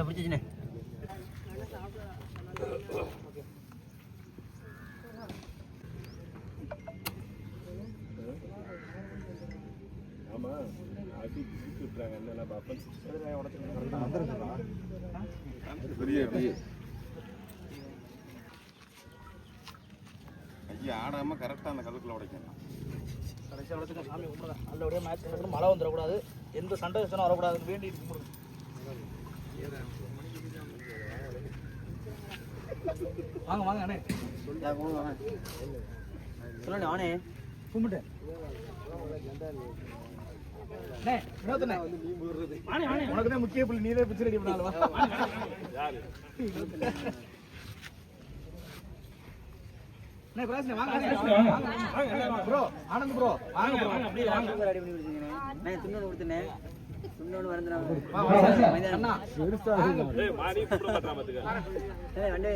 பிடிச்சிச்சுண்ணே. ஆடாம கரெக்டா அந்த கல்லுக்குள்ள உடைக்கணும். கடைசியாக உடைச்சுக்க சாமி கும்பிடுங்க. நல்லபடியாக மேட்ச் நடக்கணும், மழை வந்துடக்கூடாது, எந்த சண்டை வச்சுனா வரக்கூடாதுன்னு வேண்டிட்டு கும்பிடுங்க. வாங்க வாங்க அண்ணே, சொல்லு அவனே கும்பிட்டு உனக்குதான் முக்கிய புள்ளி, நீதே பிச்சு ரெடி பண்ணாலும் ப்ரோ ஆனந்த் ப்ரோ வாங்க ப்ரோ அப்படியே வாங்க ரெடி பண்ணி விடுங்க. நான் துண்ணோடு கொடுத்தனே துண்ணோடு வரதுனா அண்ணா ஏய் மாடி கூட பண்றா பாத்துக்க. ஏய் வண்டே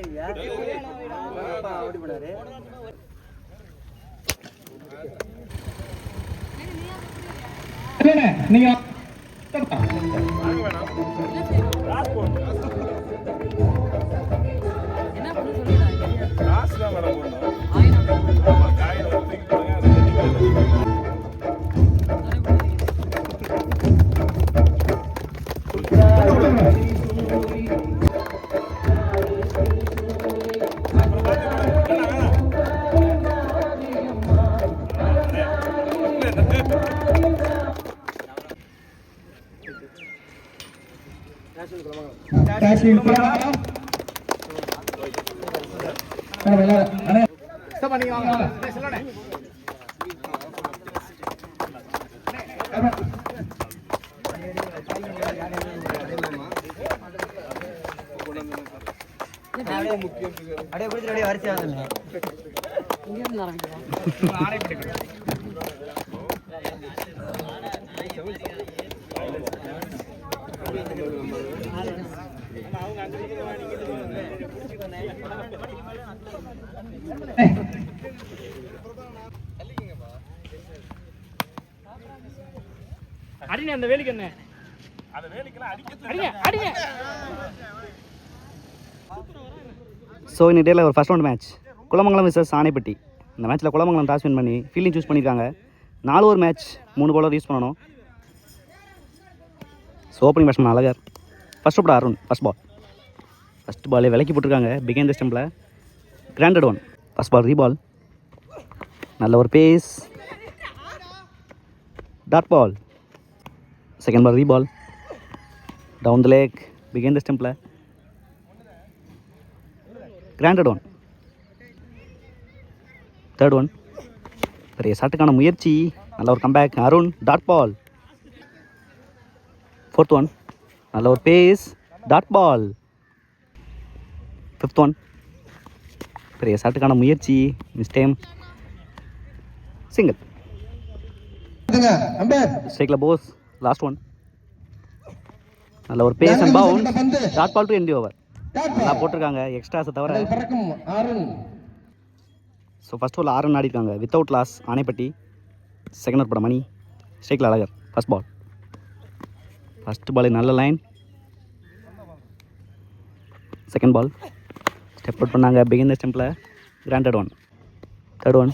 அப்பா ஓடி போறாரு. நீங்க என்ன பண்ண சொல்றீங்க? காசுல வர போறோம். அப்படியே பிடிச்சி அப்படியே வரிசை ஆகுதுங்க. இங்கிருந்து ஆரம்பிக்கலாம். அடிங்க அந்த வேலிக்கு என்ன அந்த வேலிக்கெல்லாம் அடிங்க அடிங்க. ஸோ இன்னைக்கு டேயில் ஒரு first round match Kulamangalam versus Anaipatti. இந்த மேட்ச்சில் குலமங்கலம் டாஸ் வின் பண்ணி ஃபீல்டிங் சூஸ் பண்ணியிருக்காங்க. 4 ஓவர் மேட்ச் 3 பவுலர் யூஸ் பண்ணணும். ஸோ opening batsman Azhagar, first over Arun, first பாலே விலக்கி போட்டிருக்காங்க பிகைண்ட் தி ஸ்டம்பில். கிராண்டட் ஒன், ஃபர்ஸ்ட் பால் ரீபால், நல்ல ஒரு pace, dot ball, second ball ரீபால், down the leg behind the ஸ்டம்பில், கிராண்டட் ஒன், தேர்ட் ஒன், பெரிய ஷாட்டுக்கான முயற்சி, நல்ல ஒரு comeback Arun, dot ball, fourth one, நல்ல ஒரு pace, dot ball, fifth one, பெரிய ஷாட்டுக்கான முயற்சி, மிஸ் டைம், சிங்கிள், ஸ்ட்ரைக்கில் போஸ், லாஸ்ட் ஒன், நல்ல ஒரு pace and bounce, dot ball to end the over. நல்லா போட்டிருக்காங்க எக்ஸ்ட்ராஸை தவிர. ஸோ ஃபஸ்ட் ஓவரில் 6 ரன் ஆடிருக்காங்க without loss Anaipatti. Second over பட மணி, ஸ்ட்ரைக்கில் Azhagar, first ball, first ball நல்ல line, second ball step out பண்ணாங்க பிகின் த ஸ்டெம்பில், கிராண்டட் ஒன், தேர்ட் ஒன்,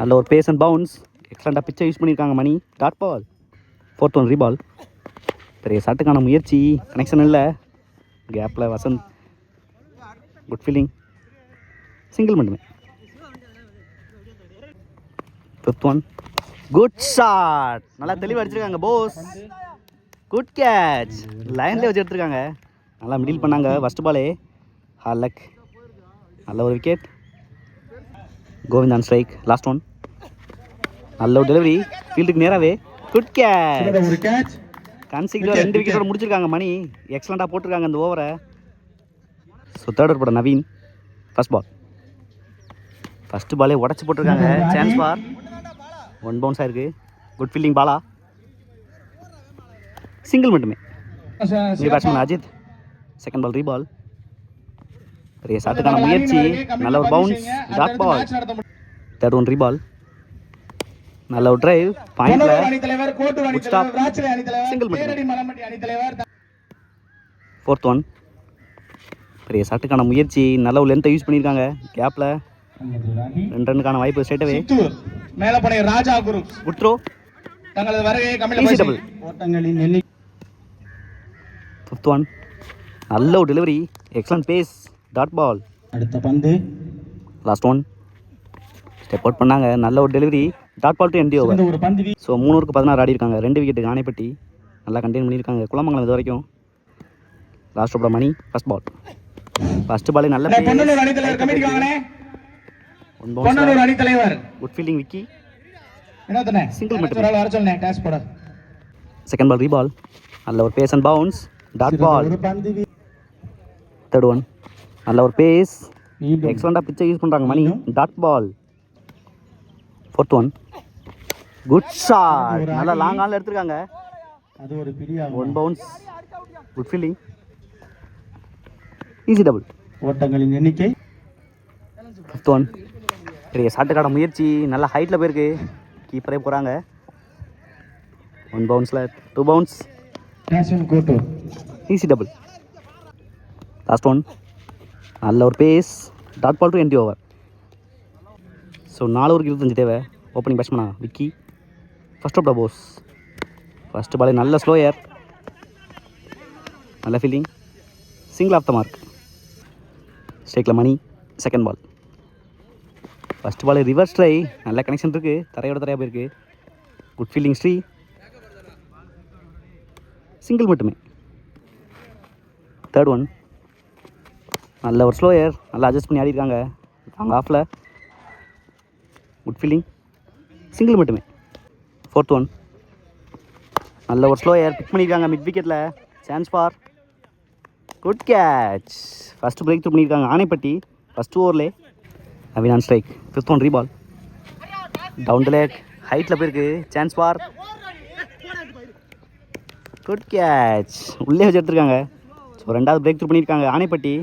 நல்ல ஒரு பேஸ் அண்ட் பவுன்ஸ், எக்ஸலண்ட்டாக பிச்சை யூஸ் பண்ணியிருக்காங்க Mani, dot ball, fourth one ரீபால், பெரிய ஷாட்டுக்கான முயற்சி, கனெக்ஷன் இல்லை, கேப்பில் வசந்த், குட் ஃபீலிங், சிங்கிள் மட்டுமே, ஃபிஃப்த் ஒன், குட் ஷாட், நல்லா தெளிவாக அடிச்சிருக்காங்க போஸ், குட் கேட்ச், லைன்லேயே வச்சு எடுத்துருக்காங்க, நல்லா மிடில் பண்ணாங்க ஃபஸ்ட் பாலே, ஹாலக், நல்ல ஒரு wicket, Kovind on strike, last one, நல்ல ஒரு டெலிவரி ஃபீல்டுக்கு நேராகவே, குட் கேட்ச், கன்சிக்யூட்டிவ் 2 விக்கெட்டோட முடிச்சிருக்காங்க மணி, எக்ஸலண்ட்டாக போட்டிருக்காங்க இந்த ஓவரை. ஸோ தேர்ட் ஓவர் போட நவீன், ஃபஸ்ட் பால், ஃபஸ்ட்டு பாலே உடச்சி போட்டிருக்காங்க, சான்ஸ் பார், 1 பவுன்ஸ் ஆயிருக்கு, குட் ஃபீல்டிங் பாலா, சிங்கிள் மட்டுமே. New batsman Ajith, second ball ரீபால், பெரிய ஷாட்டுக்கான முயற்சி, நல்ல ஒரு bounce, dot ball, third one ரீபால், நல்ல ஒரு டிரைவ், பாயிண்ட்ல குட் ஸ்டாப், சிங்கிள் மட்டுமே. 4th one. பெரிய ஷாட்டுக்கான முயற்சி, நல்ல ஒரு லென்த்தை யூஸ் பண்ணியிருக்காங்க. கேப்பில் 2 ரன்னுக்கான வாய்ப்பு ஸ்ட்ரைட்டாகவே. மேலப்படை ராஜா குரு குட் த்ரோ, தங்களது வருகையை ஈஸி டபுள். ஓட்டங்களின் எண்ணிக்கை 5th ஒன். நல்ல ஒரு delivery, excellent pace, dot ball. அடுத்த பந்து லாஸ்ட் ஒன். ஸ்டெப் அவுட் பண்ணாங்க, நல்ல ஒரு delivery, dot ball to NT over. ஒரு பந்து ஸோ 3 ஓவருக்கு 16 ஆடி இருக்காங்க. 2 விக்கெட்டுக்கு ஆணைப்பட்டி நல்லா கண்டெயின் பண்ணியிருக்காங்க குளமங்கலம் இது வரைக்கும். லாஸ்ட் ஓவரோட மணி, ஃபர்ஸ்ட் பால். ஃபர்ஸ்ட் பாலே நல்ல பொன்னனூர் அணி தலைவர் கமிட்டி வாங்கனே. பொன்னனூர் அணி தலைவர் குட் ஃபீல்டிங் விக்கி. என்னத்தனே சிங்கிள் மிட். வர சொல்லுங்க டாஸ் போட. செகண்ட் பால் ரீபால், நல்ல ஒரு pace and bounce, dot ball. ஒரு பந்து 3rd ஒன். நல்ல ஒரு பேஸ், எக்ஸலண்டாக பிச்சை யூஸ் பண்ணுறாங்க Mani, dot ball. 4th one. Good shot, நல்லா லாங் ஆனில் எடுத்துருக்காங்க. அது ஒரு பிரியா 1 bounce, good fielding, easy double. ஓட்டங்களின் எண்ணிக்கை 5th ஒன். பெரிய ஷாட்டுக்கான முயற்சி, நல்லா ஹைட்டில் போயிருக்கு, கீப்பரே போகிறாங்க. 1 பவுன்ஸில் 2 பவுன்ஸ், நேஷன் கோட்டு ஈஸி டபுள். Last one. நல்ல ஒரு pace, dot ball to NT over. ஸோ 4 ஓவருக்கு 25 தேவை. ஓப்பனிங் பேட்ஸ்மேனா விக்கி. ஃபர்ஸ்ட் ஆஃப் த போஸ். ஃபர்ஸ்ட் பாலே நல்ல ஸ்லோயர், நல்ல fielding, single off the mark. ஸ்ட்ரைக்கில் Mani. Second ball. First ball reverse try, நல்ல கனெக்ஷன் இருக்குது, தரையோட தரையாக போயிருக்கு. குட் ஃபீல்டிங் ஸ்ரீ, சிங்கிள் மட்டுமே. 3rd one. நல்ல ஒரு ஸ்லோயர், நல்லா அட்ஜஸ்ட் பண்ணி ஆடி இருக்காங்க அவங்க ஆஃபில். குட் ஃபீல்டிங், சிங்கிள் மட்டுமே. 4th one. நல்ல ஒரு ஸ்லோயர் பிக் பண்ணியிருக்காங்க மிட் விக்கெட்டில், chance for good catch. First breakthrough பண்ணியிருக்காங்க ஆணைப்பட்டி ஃபஸ்ட் ஓவர்லே. அவினான் ஸ்ட்ரைக். 5th ஒன் ரீபால், டவுன் த லேக், ஹைட்டில் போயிருக்கு, சான்ஸ் ஃபார் குட் கேட்ச். உள்ளே வச்சு எடுத்துருக்காங்க. ஸோ 2வது பிரேக் த்ரூ பண்ணியிருக்காங்க ஆணைப்பட்டி,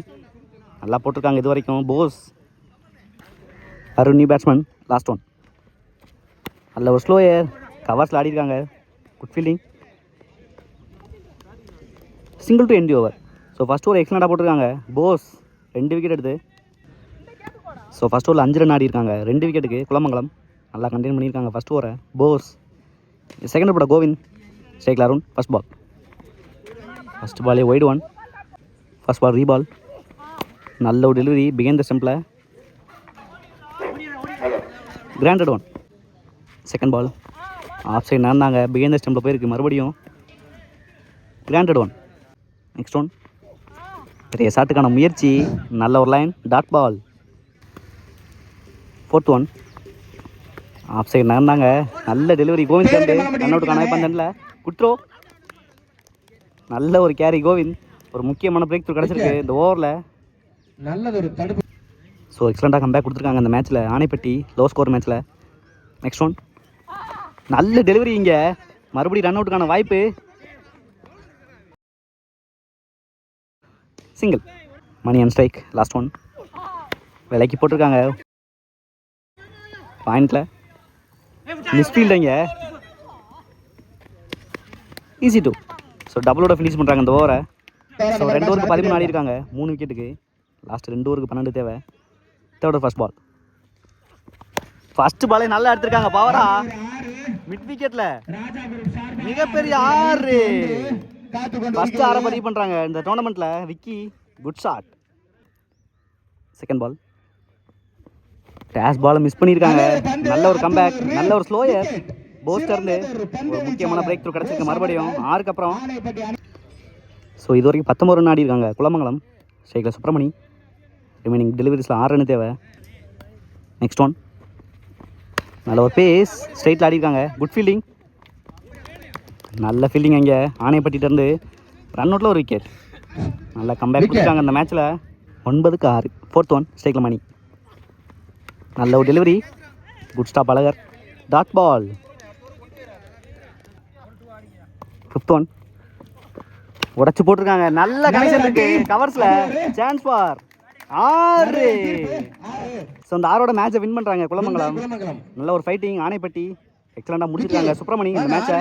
நல்லா போட்டிருக்காங்க இது வரைக்கும். Bose Arun new batsman. Last one. நல்ல ஒரு ஸ்லோயர், கவர்ஸில் ஆடிருக்காங்க. Good fielding, single to NT over. So first over எக்ஸலண்டாக போட்டிருக்காங்க போஸ், 2 விக்கெட் எடுத்து. ஸோ ஃபஸ்ட் ஓவரில் 5 ரன் ஆடி இருக்காங்க, 2 விக்கெட்டுக்கு குளமங்கலம் நல்லா கண்டெயின் பண்ணியிருக்காங்க ஃபஸ்ட் ஓவரை போஸ். செகண்ட் ஓவரோட கோவிந்த். ஸ்ட்ரைக்கில் அருண். First ball. ஃபஸ்ட் பாலே ஒய்டு ஒன். ஃபஸ்ட் பால் ரீபால், நல்ல ஒரு டெலிவரி, பிகைன் த ஸ்டம்பில், granted one. Second ball off side நடந்தாங்க, பிகைன் த ஸ்டம்பில் போயிருக்கு, மறுபடியும் கிராண்டட் ஒன். Next one. பெரிய ஷாட்டுக்கான முயற்சி, நல்ல ஒரு line, dot ball. 4th one. Off side நடந்தாங்க, நல்ல டெலிவரி, கோவிந்த் கண்டு ரன் அவுட்டுக்கான வாய்ப்பு அந்த எண்டில். குட்ரோ, நல்ல ஒரு கேரி கோவிந்த். ஒரு முக்கியமான பிரேக் த்ரூ கிடச்சிருக்கு இந்த ஓவரில். நல்லதொரு தடுப்பு. ஸோ எக்ஸலண்ட்டாக கம்பேக் கொடுத்துருக்காங்க இந்த மேட்ச்சில் ஆணைப்பட்டி லோ ஸ்கோர் மேட்ச்சில். Next one. நல்ல டெலிவரி, இங்கே மறுபடியும் ரன் அவுட்டுக்கான வாய்ப்பு, single. Mani and strike. Last one. விலைக்கு போட்டிருக்காங்க பாயிண்டில், மிஸ்ஃபீல்டு இங்கே, ஈஸி டூ. ஸோ டபுளோட ஃபினிஷ் பண்ணுறாங்க இந்த ஓவரை. ஸோ 2 ஓவருக்கு 13 ஆடி இருக்காங்க, 3 விக்கெட்டுக்கு. லாஸ்ட் 2 ஓவருக்கு 12 தேவை. 3rd first ball. ஃபர்ஸ்ட் பாலே நல்லா எடுத்திருக்காங்க பவரா, மிட் விக்கெட்டில் மிகப்பெரிய 6. ஃபர்ஸ்ட் 6 பதிவு பண்ணுறாங்க இந்த டோர்னமெண்ட்டில் Vicky. Good shot. Second ball. Dash பாலை மிஸ் பண்ணியிருக்காங்க, நல்ல ஒரு கம்பேக், நல்ல ஒரு ஸ்லோயர் போஸ்டர்ந்து ஒரு முக்கியமான பிரேக் த்ரூ கிடச்சிருக்கு மறுபடியும் 6க்கு அப்புறம். ஸோ இது வரைக்கும் 19 ரன் ஆடி இருக்காங்க குளமங்கலம். ஸ்ட்ரைக்கில் சுப்ரமணி. ரிமைனிங் டெலிவரிஸில் 6 ரன் தேவை. Next one. நல்ல ஒரு பேஸ், ஸ்ட்ரைட்டில் ஆடி இருக்காங்க. குட் ஃபீல்டிங், நல்ல ஃபீல்டிங் அங்கே ஆணையப்பட்டிகிட்டேருந்து. ரன் அவுட்டில் ஒரு விக்கெட். நல்லா கம்பேக் கொடுத்துருக்காங்க இந்த மேட்ச்சில். 9க்கு 6. 4th one. ஸ்ட்ரைக்கில் மணி. நல்ல ஒரு delivery, good stop Alagar, dot ball. 5th one. உடச்சு போட்டிருக்காங்க, நல்ல கனெக்ஷன் இருக்கு கவர்ஸ்ல, சான்ஸ் ஃபார் 6. ஸோ அந்த 6ஓட மேட்சை வின் பண்ணுறாங்க குளமங்கலம். நல்ல ஒரு ஃபைட்டிங் ஆணைப்பட்டி, எக்ஸலண்டாக முடிச்சிருக்காங்க சுப்ரமணி இந்த மேட்சை.